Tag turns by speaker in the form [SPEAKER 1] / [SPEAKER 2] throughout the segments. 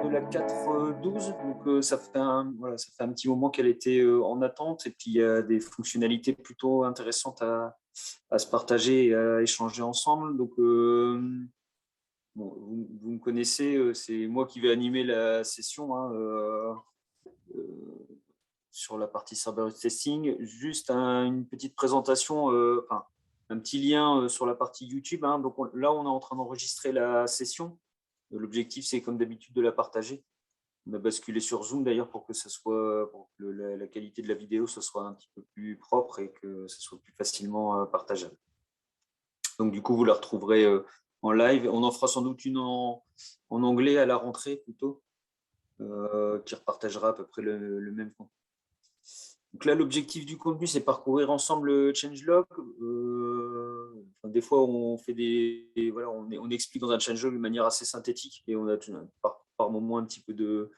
[SPEAKER 1] de la 4.12, donc ça fait un petit moment qu'elle était en attente, et puis il y a des fonctionnalités plutôt intéressantes à se partager et à échanger ensemble. Donc, bon, vous me connaissez, c'est moi qui vais animer la session hein, sur la partie Cerberus Testing. Juste une petite présentation, enfin, un petit lien sur la partie YouTube. Hein. Donc là, on est en train d'enregistrer la session. L'objectif, c'est comme d'habitude de la partager. On a basculé sur Zoom d'ailleurs pour que la qualité de la vidéo ce soit un petit peu plus propre et que ce soit plus facilement partageable. Donc du coup, vous la retrouverez en live. On en fera sans doute une en anglais à la rentrée plutôt, qui repartagera à peu près le même contenu. Donc là, l'objectif du contenu, c'est parcourir ensemble le changelog. Des fois, on fait on explique dans un changelog de manière assez synthétique et on a par moment un petit peu de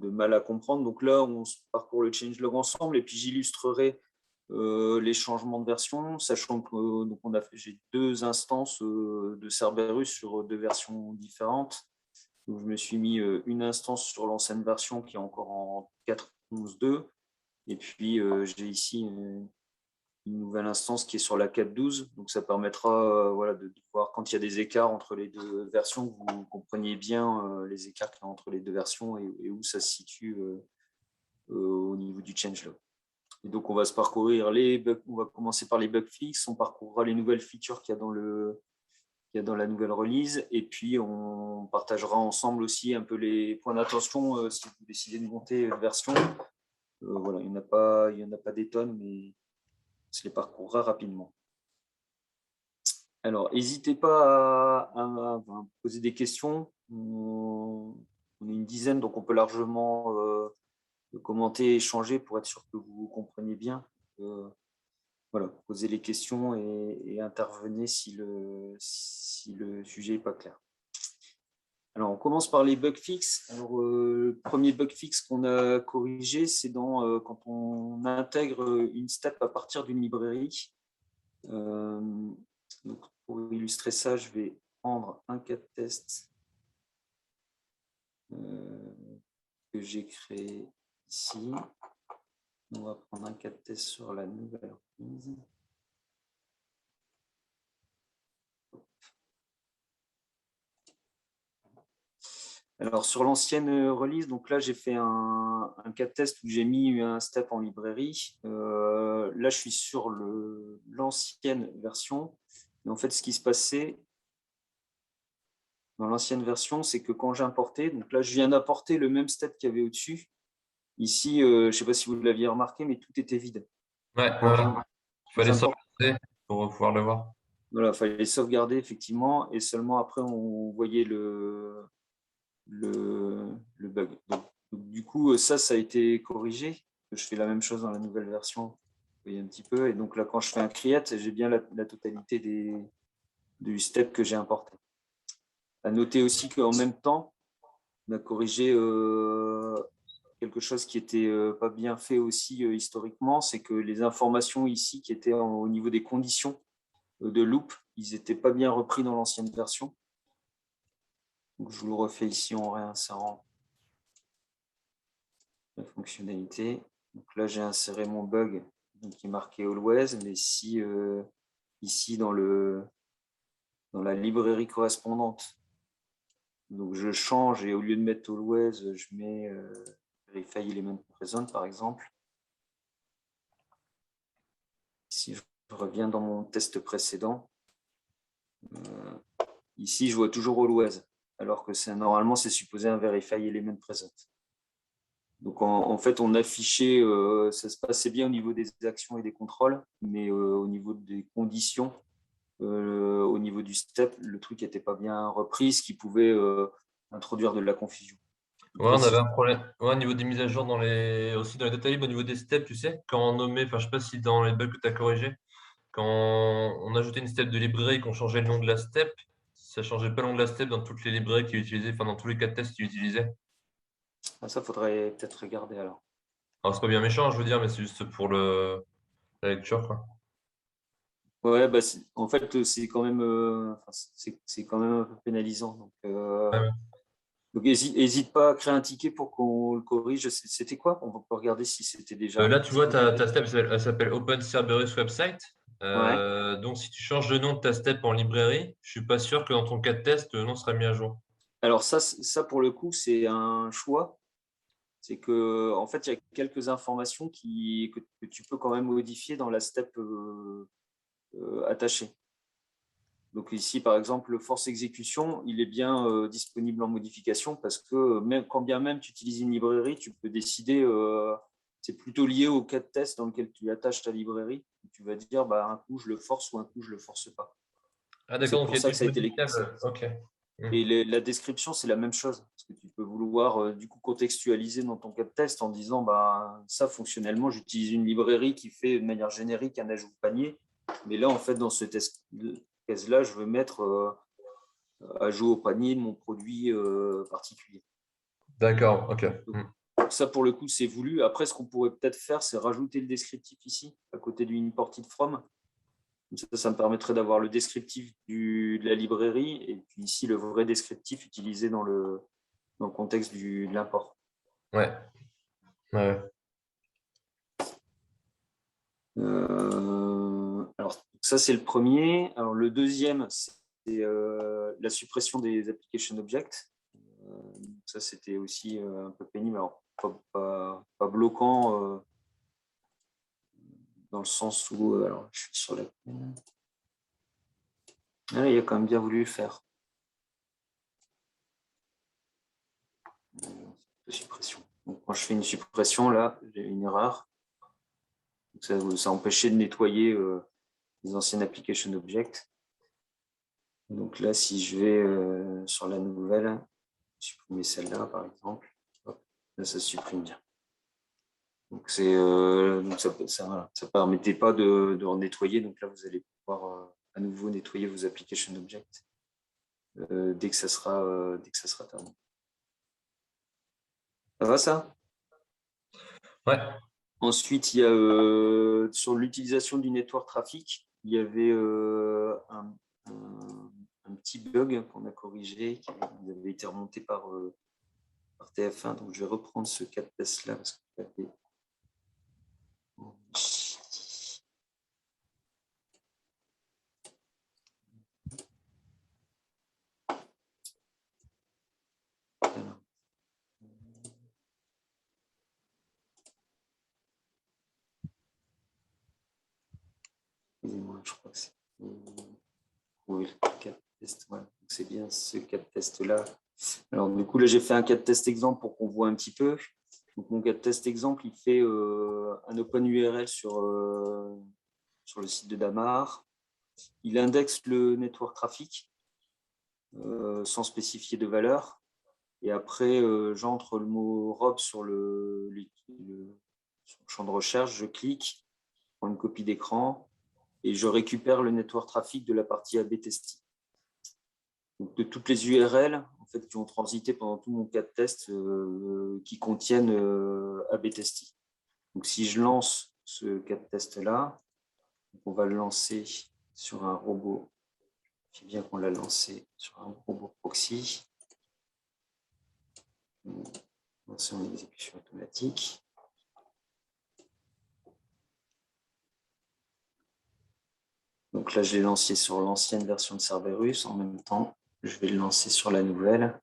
[SPEAKER 1] mal à comprendre. Donc là, on parcourt le changelog ensemble et puis j'illustrerai les changements de version, sachant que j'ai 2 instances de Cerberus sur 2 versions différentes. Donc, je me suis mis une instance sur l'ancienne version qui est encore en 4.11.2. Et puis, j'ai ici une nouvelle instance qui est sur la 4.12. Donc, ça permettra de voir quand il y a des écarts entre les 2 versions, que vous compreniez bien les écarts qu'il y a entre les 2 versions et où ça se situe au niveau du changelog. Et donc, on va se parcourir les bugs. On va commencer par les bugs fixes. On parcourra les nouvelles features qu'il y a dans la nouvelle release. Et puis, on partagera ensemble aussi un peu les points d'attention si vous décidez de monter une version. Voilà, il n'y en a pas des tonnes, mais on se les parcourra rapidement. Alors, n'hésitez pas à poser des questions. On est une dizaine, donc on peut largement commenter, échanger pour être sûr que vous compreniez bien. Voilà, posez les questions et intervenez si le sujet n'est pas clair. Alors, on commence par les bugs fixes. Alors, le premier bug fixe qu'on a corrigé, c'est quand on intègre une step à partir d'une librairie. Donc, pour illustrer ça, je vais prendre un cas de test que j'ai créé ici. On va prendre un cas de test sur la nouvelle release. Alors, sur l'ancienne release, donc là, j'ai fait un cas de test où j'ai mis un step en librairie. Là, je suis sur l'ancienne version. Et en fait, ce qui se passait dans l'ancienne version, c'est que quand j'importais, donc là, je viens d'apporter le même step qu'il y avait au-dessus. Ici, je ne sais pas si vous l'aviez remarqué, mais tout était vide.
[SPEAKER 2] Ouais, il fallait sauvegarder pour pouvoir le voir.
[SPEAKER 1] Voilà, il fallait sauvegarder, effectivement, et seulement après, on voyait le bug. Donc, du coup, ça a été corrigé. Je fais la même chose dans la nouvelle version. Vous voyez un petit peu. Et donc là, quand je fais un create, j'ai bien la totalité du step que j'ai importé. À noter aussi qu'en même temps, on a corrigé quelque chose qui était pas bien fait aussi historiquement, c'est que les informations ici qui étaient au niveau des conditions de loop, ils n'étaient pas bien repris dans l'ancienne version. Donc, je vous le refais ici en réinsérant la fonctionnalité. Donc là, j'ai inséré mon bug qui est marqué Always, mais si ici dans la librairie correspondante, donc je change et au lieu de mettre Always, je mets Verify Element Present par exemple. Si je reviens dans mon test précédent, ici je vois toujours Always, alors que normalement c'est supposé un Verify Element Present. Donc en fait, on affichait, ça se passait bien au niveau des actions et des contrôles, mais au niveau des conditions, au niveau du step, le truc n'était pas bien repris, ce qui pouvait introduire de la confusion.
[SPEAKER 2] Ouais, on avait un problème. Ouais, au niveau des mises à jour aussi dans les data libs, au niveau des steps, tu sais, quand on nommait, enfin, je sais pas si dans les bugs que tu as corrigés, quand on ajoutait une step de librairie et qu'on changeait le nom de la step, ça changeait pas le nom de la step dans toutes les librairies qu'ils utilisaient, enfin, dans tous les cas de test qu'ils utilisaient.
[SPEAKER 1] Ça, faudrait peut-être regarder alors.
[SPEAKER 2] Alors, c'est pas bien méchant, je veux dire, mais c'est juste pour la lecture, quoi.
[SPEAKER 1] Ouais, bah, en fait, c'est quand même un peu pénalisant. Donc,
[SPEAKER 2] Ouais, ouais.
[SPEAKER 1] Donc, hésite pas à créer un ticket pour qu'on le corrige. C'était quoi? On va regarder si c'était déjà
[SPEAKER 2] Là, tu vois,
[SPEAKER 1] disponible.
[SPEAKER 2] ta step, elle s'appelle Open Cerberus Website.
[SPEAKER 1] Ouais.
[SPEAKER 2] Donc, si tu changes le nom de ta step en librairie, je suis pas sûr que dans ton cas de test, le nom sera mis à jour.
[SPEAKER 1] Alors ça pour le coup, c'est un choix. C'est que en fait, il y a quelques informations que tu peux quand même modifier dans la step attachée. Donc ici, par exemple, le force exécution, il est bien disponible en modification parce que même quand bien même tu utilises une librairie, tu peux décider, c'est plutôt lié au cas de test dans lequel tu attaches ta librairie. Tu vas dire, bah, un coup je le force ou un coup je le force pas.
[SPEAKER 2] Ah,
[SPEAKER 1] C'est
[SPEAKER 2] d'accord, donc
[SPEAKER 1] pour
[SPEAKER 2] il y a
[SPEAKER 1] ça
[SPEAKER 2] des
[SPEAKER 1] que ça a été
[SPEAKER 2] modifiables. Ok.
[SPEAKER 1] et la description, c'est la même chose. Parce que tu peux vouloir du coup contextualiser dans ton cas de test en disant, bah, ça fonctionnellement, j'utilise une librairie qui fait de manière générique un ajout panier. Mais là, en fait, dans ce test là je veux mettre ajout au panier de mon produit particulier.
[SPEAKER 2] D'accord, ok.
[SPEAKER 1] Donc, ça, pour le coup, c'est voulu. Après, ce qu'on pourrait peut-être faire, c'est rajouter le descriptif ici, à côté du imported from. Ça me permettrait d'avoir le descriptif de la librairie et puis ici le vrai descriptif utilisé dans le contexte de l'import.
[SPEAKER 2] Ouais. Ouais.
[SPEAKER 1] Alors, ça, c'est le premier. Alors, le deuxième, c'est la suppression des application objects. Ça, c'était aussi un peu pénible. Alors, pas bloquant dans le sens où, alors, je suis sur la. Ah, il a quand même bien voulu le faire. Suppression. Donc, quand je fais une suppression, là, j'ai une erreur. Donc, ça empêchait de nettoyer les anciennes application objects. Donc là, si je vais sur la nouvelle, supprimer celle-là, par exemple, hop, là, ça supprime bien. Donc, ça permettait pas de en nettoyer. Donc là, vous allez pouvoir à nouveau nettoyer vos application objects dès que ça sera terminé. Ça va ça?
[SPEAKER 2] Ouais.
[SPEAKER 1] Ensuite, il y a sur l'utilisation du network traffic, il y avait un petit bug qu'on a corrigé, qui avait été remonté par TF1. Donc, je vais reprendre ce cas de test-là parce que excusez-moi, je crois que c'est oui, le cas de test. Voilà. C'est bien ce cas de test-là. Alors, du coup, là, j'ai fait un cas de test exemple pour qu'on voit un petit peu. Donc, mon cas de test exemple, il fait un open URL sur le site de Damar. Il indexe le network traffic sans spécifier de valeur. Et après, j'entre le mot rob sur sur le champ de recherche, je clique, je prends une copie d'écran et je récupère le network traffic de la partie A/B testing. Donc, de toutes les URL en fait, qui ont transité pendant tout mon cas de test qui contiennent A/B testing. Donc, si je lance ce cas de test-là, on va le lancer sur un robot. Je sais bien qu'on l'a lancé sur un robot proxy. Lancer en exécution automatique. Donc là, je l'ai lancé sur l'ancienne version de Cerberus. En même temps, je vais le lancer sur la nouvelle.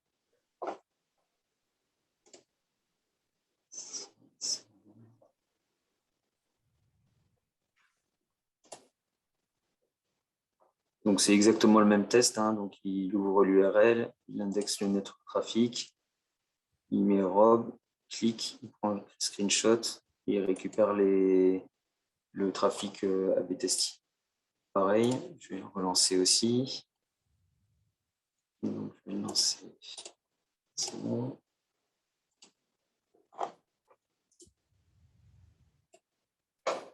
[SPEAKER 1] Donc, c'est exactement le même test. Hein. Donc, il ouvre l'URL, il indexe le network traffic, il met rob, clique, il prend un screenshot et il récupère le trafic A/B testing. Pareil, je vais le relancer aussi. Donc, je vais le lancer. C'est bon.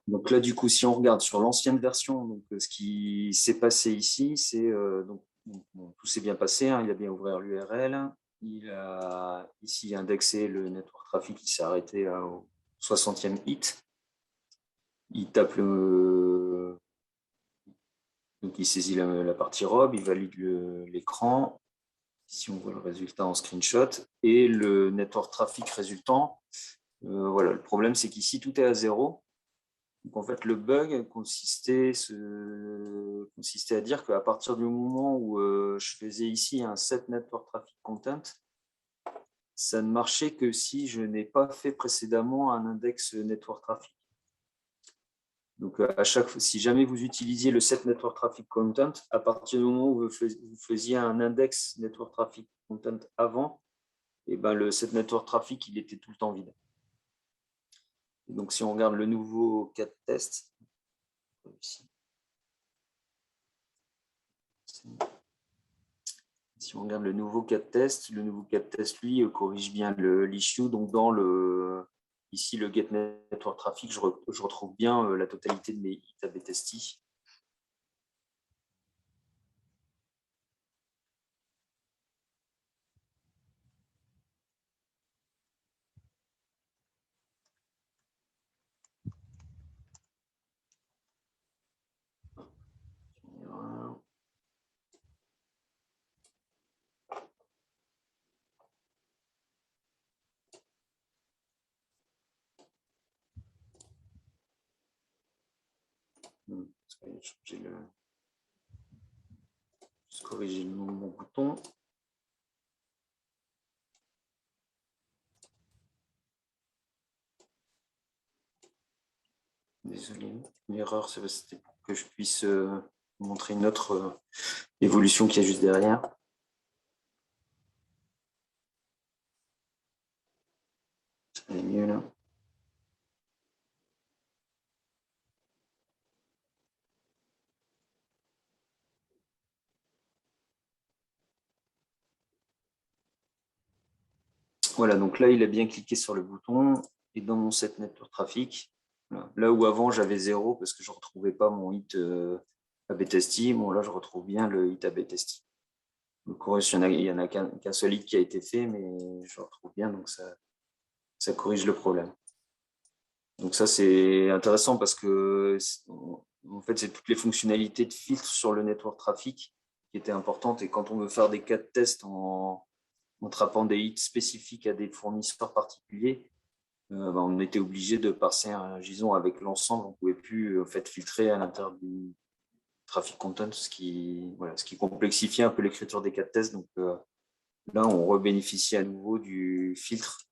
[SPEAKER 1] Donc là, du coup, si on regarde sur l'ancienne version, donc, ce qui s'est passé ici, c'est donc bon, tout s'est bien passé. Hein, il a bien ouvert l'URL. Il a ici indexé le network traffic qui s'est arrêté au 60e hit. Il tape donc il saisit la partie rob, il valide l'écran. Ici, on voit le résultat en screenshot et le network traffic résultant. Voilà, le problème, c'est qu'ici, tout est à 0. Donc, en fait, le bug consistait à dire qu'à partir du moment où je faisais ici un set network traffic content, ça ne marchait que si je n'ai pas fait précédemment un index network traffic. Donc, à chaque fois, si jamais vous utilisiez le set network traffic content, à partir du moment où vous faisiez un index network traffic content avant, et ben le set network traffic, il était tout le temps vide. Et donc, si on regarde le nouveau cas de test, si on regarde le nouveau cas de test, lui, corrige bien l'issue. Donc, ici, le get network traffic, je retrouve bien la totalité de mes hits A/B testis. J'ai juste corriger le nom de mon bouton. Désolé, l'erreur, c'était pour que je puisse montrer une autre évolution qu'il y a juste derrière. Ça va mieux là. Voilà, donc là, il a bien cliqué sur le bouton et dans mon set network traffic, voilà. Là où avant j'avais 0 parce que je ne retrouvais pas mon hit A/B testi, bon là je retrouve bien le hit A/B testi. Donc il n'y en a qu'un seul hit qui a été fait, mais je le retrouve bien, donc ça corrige le problème. Donc ça c'est intéressant parce que en fait c'est toutes les fonctionnalités de filtre sur le network traffic qui étaient importantes, et quand on veut faire des cas de test en trappant des hits spécifiques à des fournisseurs particuliers, on était obligé de passer un JSON avec l'ensemble. On ne pouvait plus en fait filtrer à l'intérieur du traffic content, ce qui complexifiait un peu l'écriture des cas de test. Donc là, on rebénéficie à nouveau du filtre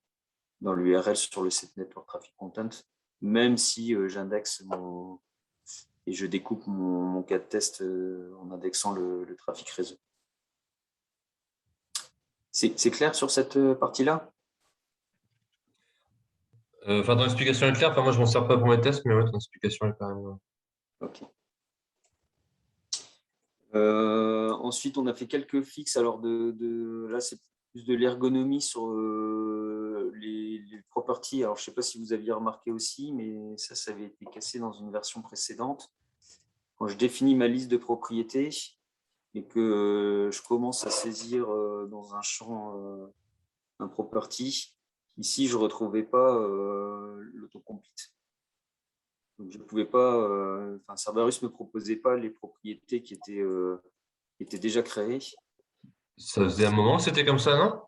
[SPEAKER 1] dans l'URL sur le set network traffic content, même si j'indexe et je découpe mon cas de test en indexant le trafic réseau. C'est clair sur cette partie-là?
[SPEAKER 2] Enfin, ton explication est claire. Enfin, moi, je m'en sers pas pour mes tests, mais ouais, ton explication est quand même.
[SPEAKER 1] Ok. Ensuite, on a fait quelques fixes. Alors, là, c'est plus de l'ergonomie sur les properties. Alors, je ne sais pas si vous aviez remarqué aussi, mais ça avait été cassé dans une version précédente. Quand je définis ma liste de propriétés et que je commence à saisir dans un champ un property, ici, je ne retrouvais pas l'autocomplete. Donc, je pouvais pas, Cerberus ne me proposait pas les propriétés qui étaient déjà créées.
[SPEAKER 2] Ça faisait un moment que c'était comme ça, non?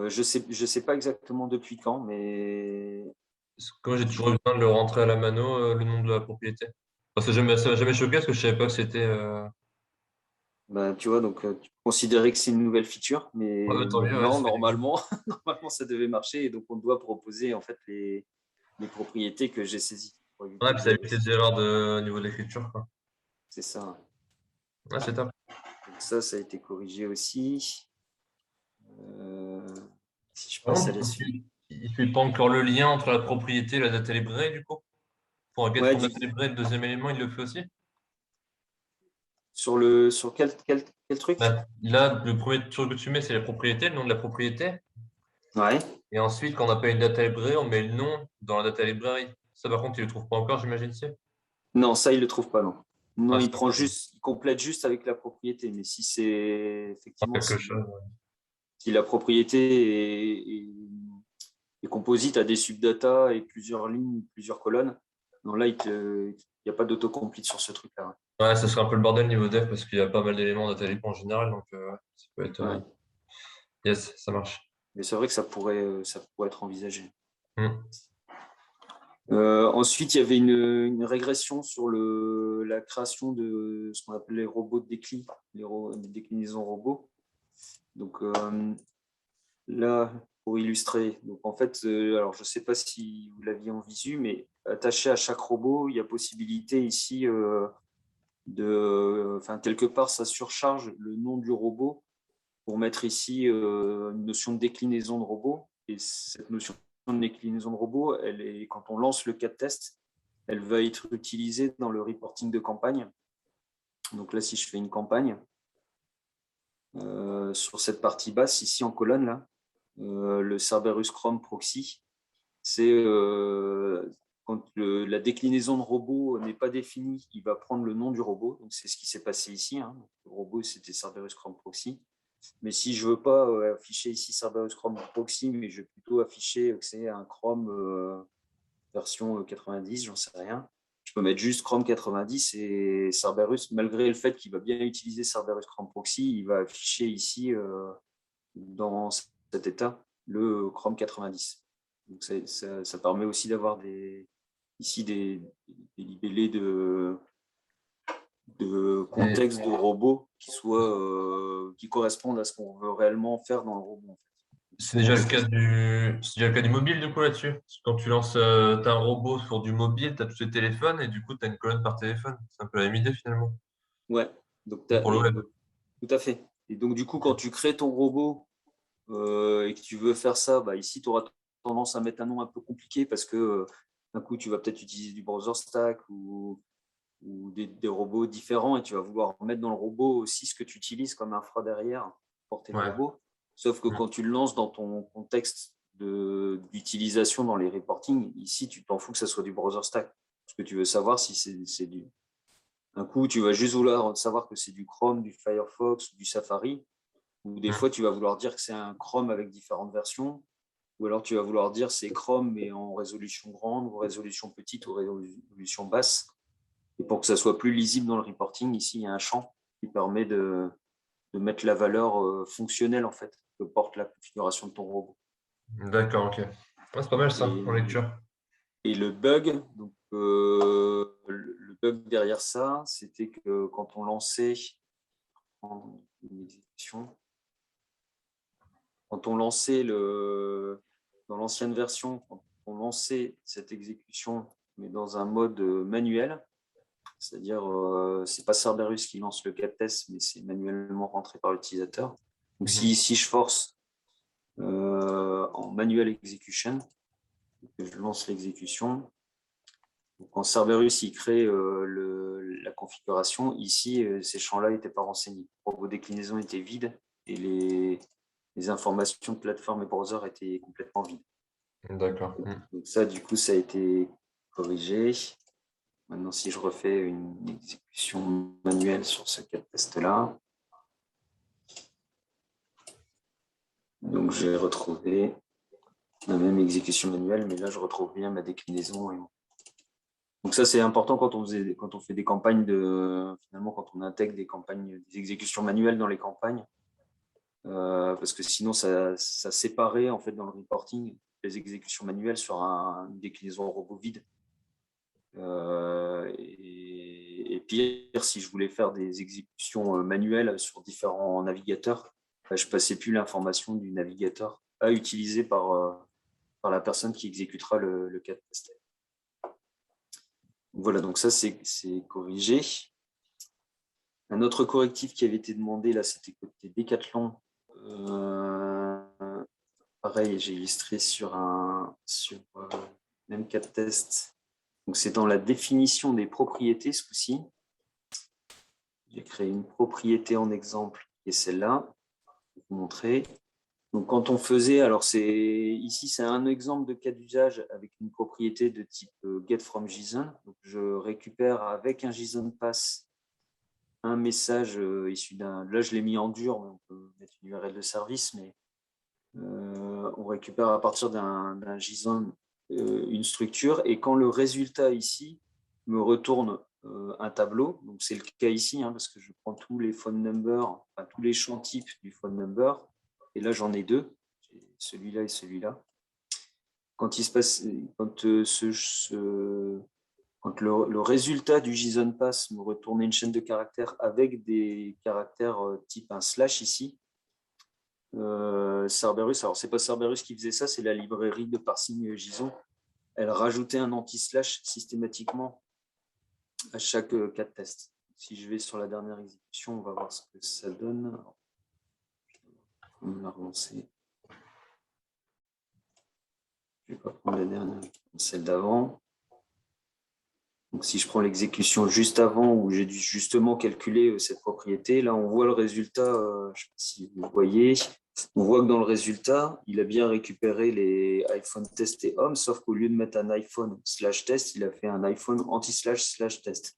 [SPEAKER 1] Je sais pas exactement depuis quand, mais
[SPEAKER 2] Parce que moi, j'ai toujours eu besoin de le rentrer à la mano, le nom de la propriété. Enfin, ça m'a jamais choqué parce que je savais pas que c'était.
[SPEAKER 1] tu vois, donc tu considérais que c'est une nouvelle feature, mais
[SPEAKER 2] Ouais, tant mieux, ouais,
[SPEAKER 1] non,
[SPEAKER 2] ça fait du bien.
[SPEAKER 1] normalement, normalement ça devait marcher, et donc on doit proposer en fait les propriétés que j'ai saisies pour
[SPEAKER 2] Ouais,
[SPEAKER 1] éviter
[SPEAKER 2] puis ça
[SPEAKER 1] que
[SPEAKER 2] évite les erreurs au niveau de l'écriture, quoi.
[SPEAKER 1] c'est ça.
[SPEAKER 2] Ouais, c'est top.
[SPEAKER 1] Donc ça a été corrigé aussi. Euh, Si je
[SPEAKER 2] Par
[SPEAKER 1] passe à
[SPEAKER 2] contre,
[SPEAKER 1] la suite.
[SPEAKER 2] il fait pas encore le lien entre la propriété et la data library, du coup. Pour un get
[SPEAKER 1] Ouais,
[SPEAKER 2] from data library, le deuxième élément, il le fait aussi.
[SPEAKER 1] sur quel truc?
[SPEAKER 2] Bah, là, le premier truc que tu mets, c'est la propriété, le nom de la propriété.
[SPEAKER 1] Ouais.
[SPEAKER 2] Et ensuite, quand on appelle une data library, on met le nom dans la data library. Ça, par contre, il le trouve pas encore, j'imagine, c'est.
[SPEAKER 1] Non, ça, il le trouve pas, non. Non,
[SPEAKER 2] Ah, c'est dommage.
[SPEAKER 1] il complète juste avec la propriété. Mais si c'est
[SPEAKER 2] Ah,
[SPEAKER 1] effectivement,
[SPEAKER 2] quelque chose.
[SPEAKER 1] si la propriété est composite à des subdata et plusieurs lignes, plusieurs colonnes, non, là, il n'y a pas d'autocomplete sur ce truc-là.
[SPEAKER 2] Ouais, ça serait un peu le bordel niveau dev parce qu'il y a pas mal d'éléments en data lib en général. Donc, ouais, ça peut être.
[SPEAKER 1] Ouais.
[SPEAKER 2] Yes, ça marche.
[SPEAKER 1] Mais c'est vrai que ça pourrait être envisagé.
[SPEAKER 2] Hmm.
[SPEAKER 1] Ensuite, il y avait une régression sur la création de ce qu'on appelle les robots de déclin, les déclinaisons robots. Donc là, pour illustrer, donc en fait, alors je ne sais pas si vous l'aviez en visu, mais attaché à chaque robot, il y a possibilité ici quelque part, ça surcharge le nom du robot pour mettre ici une notion de déclinaison de robot. Et cette notion de déclinaison de robot, quand on lance le cas de test, elle va être utilisée dans le reporting de campagne. Donc là, si je fais une campagne, sur cette partie basse, ici en colonne, là, le Cerberus Chrome Proxy, c'est quand la déclinaison de robot n'est pas définie, il va prendre le nom du robot. Donc c'est ce qui s'est passé ici. Hein. Le robot, c'était Cerberus Chrome Proxy. Mais si je ne veux pas afficher ici Cerberus Chrome Proxy, mais je vais plutôt afficher que c'est un Chrome version 90, j'en sais rien. Je peux mettre juste Chrome 90 et Cerberus, malgré le fait qu'il va bien utiliser Cerberus Chrome Proxy, il va afficher ici, dans cet état, le Chrome 90. Donc ça permet aussi d'avoir ici des libellés de
[SPEAKER 2] Et
[SPEAKER 1] contexte de robot qui correspondent à ce qu'on veut réellement faire dans le robot. En fait.
[SPEAKER 2] c'est
[SPEAKER 1] Souvent,
[SPEAKER 2] déjà le cas c'est déjà le cas du mobile du coup là-dessus. Parce que quand tu lances t'as un robot sur du mobile, tu as tous tes téléphones et du coup tu as une colonne par téléphone. C'est un peu la même idée finalement.
[SPEAKER 1] ouais, donc,
[SPEAKER 2] Pour le web.
[SPEAKER 1] tout à fait. Et donc, du coup, quand tu crées ton robot et que tu veux faire ça, bah, ici, tu auras tendance à mettre un nom un peu compliqué parce que d'un coup, tu vas peut-être utiliser du browser stack ou des robots différents et tu vas vouloir mettre dans le robot aussi ce que tu utilises comme infra derrière pour porter le
[SPEAKER 2] Ouais.
[SPEAKER 1] robot. Sauf que
[SPEAKER 2] Mm.
[SPEAKER 1] quand tu le lances dans ton contexte d'utilisation dans les reporting, ici, tu t'en fous que ça soit du browser stack. Parce que tu veux savoir si c'est du. Un coup, tu vas juste vouloir savoir que c'est du Chrome, du Firefox ou du Safari. Ou des fois,
[SPEAKER 2] Mm.
[SPEAKER 1] tu vas vouloir dire que c'est un Chrome avec différentes versions. Ou alors, tu vas vouloir dire c'est Chrome, mais en résolution grande, ou résolution petite, ou résolution basse. Et pour que ça soit plus lisible dans le reporting, ici, il y a un champ qui permet de mettre la valeur fonctionnelle en fait, que porte la configuration de ton robot.
[SPEAKER 2] D'accord, ok. Ouais, c'est pas mal ça en
[SPEAKER 1] Et,
[SPEAKER 2] lecture.
[SPEAKER 1] et le bug, donc, le bug derrière ça, c'était que quand on lançait une exécution, quand on lançait dans l'ancienne version, quand on lançait cette exécution, mais dans un mode manuel, c'est-à-dire c'est pas Cerberus qui lance le cas de test, mais c'est manuellement rentré par l'utilisateur. Donc
[SPEAKER 2] Mhm.
[SPEAKER 1] si je force en manual execution, que je lance l'exécution, quand Cerberus il crée la configuration, ici ces champs-là n'étaient pas renseignés. Vos déclinaisons étaient vides et les informations de plateforme et browser étaient complètement vides.
[SPEAKER 2] D'accord. Mm.
[SPEAKER 1] Donc ça, du coup, ça a été corrigé. Maintenant, si je refais une exécution manuelle sur ce cas de test-là, donc je vais retrouver la même exécution manuelle, mais là, je retrouve bien ma déclinaison. Donc ça, c'est important quand on fait des campagnes finalement, quand on intègre des exécutions manuelles dans les campagnes, parce que sinon, ça séparait en fait dans le reporting les exécutions manuelles sur une déclinaison robot vide. Et pire, si je voulais faire des exécutions manuelles sur différents navigateurs, je ne passais plus l'information du navigateur à utiliser par la personne qui exécutera le cas de test. Voilà, donc ça, c'est corrigé. Un autre correctif qui avait été demandé, là, c'était côté Decathlon. Pareil, j'ai illustré sur même cas de test. Donc, c'est dans la définition des propriétés, ce coup-ci. J'ai créé une propriété en exemple, qui est celle-là. Je vais vous montrer. Donc, quand on faisait, alors ici, c'est un exemple de cas d'usage avec une propriété de type get from JSON. Donc, je récupère avec un JSON pass un message issu là, je l'ai mis en dur, mais on peut mettre une URL de service, mais on récupère à partir d'un JSON une structure et quand le résultat ici me retourne un tableau. Donc, c'est le cas ici, parce que je prends tous les phone numbers, enfin, tous les champs types du phone number. Et là, j'en ai deux, celui-là et celui-là. Quand il se passe, quand, quand le résultat du JSON pass me retourne une chaîne de caractères avec des caractères type un slash ici, Cerberus, alors c'est pas Cerberus qui faisait ça, c'est la librairie de parsing JSON. Elle rajoutait un anti-slash systématiquement à chaque cas de test. Si je vais sur la dernière exécution, on va voir ce que ça donne. On va relancer. Je ne vais pas prendre la dernière, celle d'avant. Donc, si je prends l'exécution juste avant, où j'ai dû justement calculer cette propriété, là, on voit le résultat. Je ne sais pas si vous voyez. On voit que dans le résultat, il a bien récupéré les iPhone test et home, sauf qu'au lieu de mettre un iPhone slash test, il a fait un iPhone anti-slash slash test.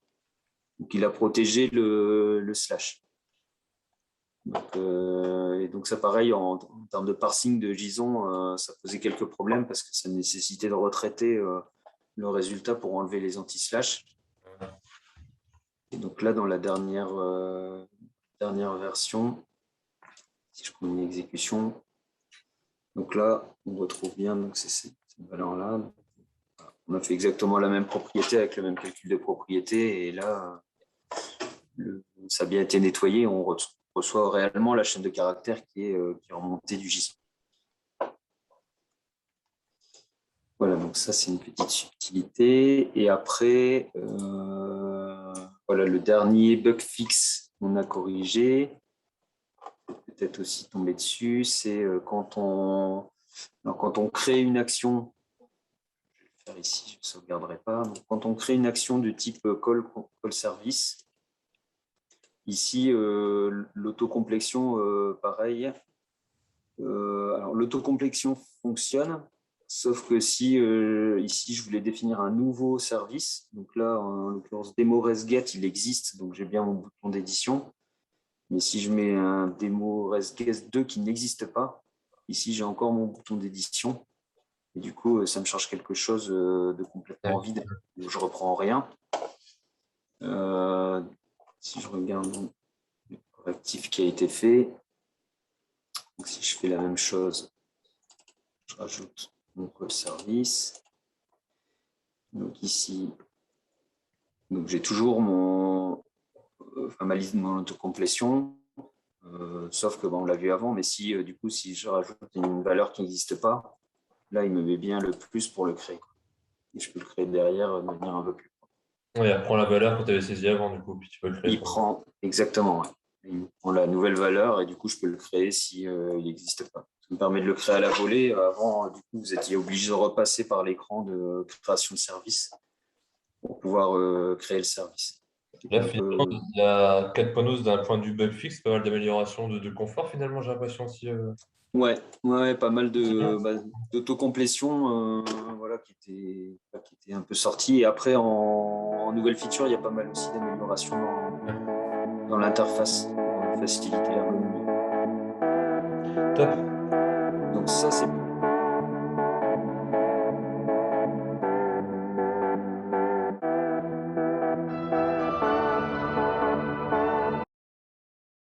[SPEAKER 1] Donc, il a protégé le slash. Et donc, ça, pareil, en termes de parsing de JSON, ça posait quelques problèmes parce que ça nécessitait de retraiter le résultat pour enlever les anti-slash. Et donc là, dans la dernière version, si je prends une exécution, donc là, on retrouve bien donc c'est cette valeur-là. On a fait exactement la même propriété avec le même calcul de propriété. Et là, ça a bien été nettoyé. On reçoit réellement la chaîne de caractères qui est remontée du JSON. Voilà, donc ça, c'est une petite subtilité. Et après, voilà le dernier bug fixe qu'on a corrigé. Peut-être aussi tomber dessus, c'est quand on crée une action, je vais le faire ici, je ne sauvegarderai pas. Donc, quand on crée une action de type call service, ici, l'autocomplexion, pareil. Alors, l'autocomplexion fonctionne, sauf que si ici, je voulais définir un nouveau service, donc là, en l'occurrence, demo resget, il existe, donc j'ai bien mon bouton d'édition. Mais si je mets un démo resget 2 qui n'existe pas, ici, j'ai encore mon bouton d'édition. Et du coup, ça me charge quelque chose de complètement vide. Donc, je ne reprends rien. Si je regarde le correctif qui a été fait, donc si je fais la même chose, je rajoute mon call service. Donc ici, j'ai toujours ma liste de mon autocomplétion, sauf que on l'a vu avant, mais si du coup, si je rajoute une valeur qui n'existe pas, là, il me met bien le plus pour le créer. Et je peux le créer derrière de manière un peu plus.
[SPEAKER 2] Oui, il prend la valeur que tu avais saisie avant, du coup, puis tu peux le créer.
[SPEAKER 1] Il prend, exactement, ouais. Il prend la nouvelle valeur et du coup, je peux le créer si il n'existe pas. Ça me permet de le créer à la volée. Avant, du coup, vous étiez obligé de repasser par l'écran de création de service pour pouvoir créer le service.
[SPEAKER 2] Là, finalement, la 4.12, d'un point de vue bug fixe, pas mal d'améliorations de confort, finalement, j'ai l'impression aussi.
[SPEAKER 1] Ouais, pas mal d'autocomplétion voilà, qui était un peu sorti. Et après, en nouvelle feature, il y a pas mal aussi d'améliorations dans l'interface, pour faciliter l'ergonomie.
[SPEAKER 2] Top.
[SPEAKER 1] Donc ça, c'est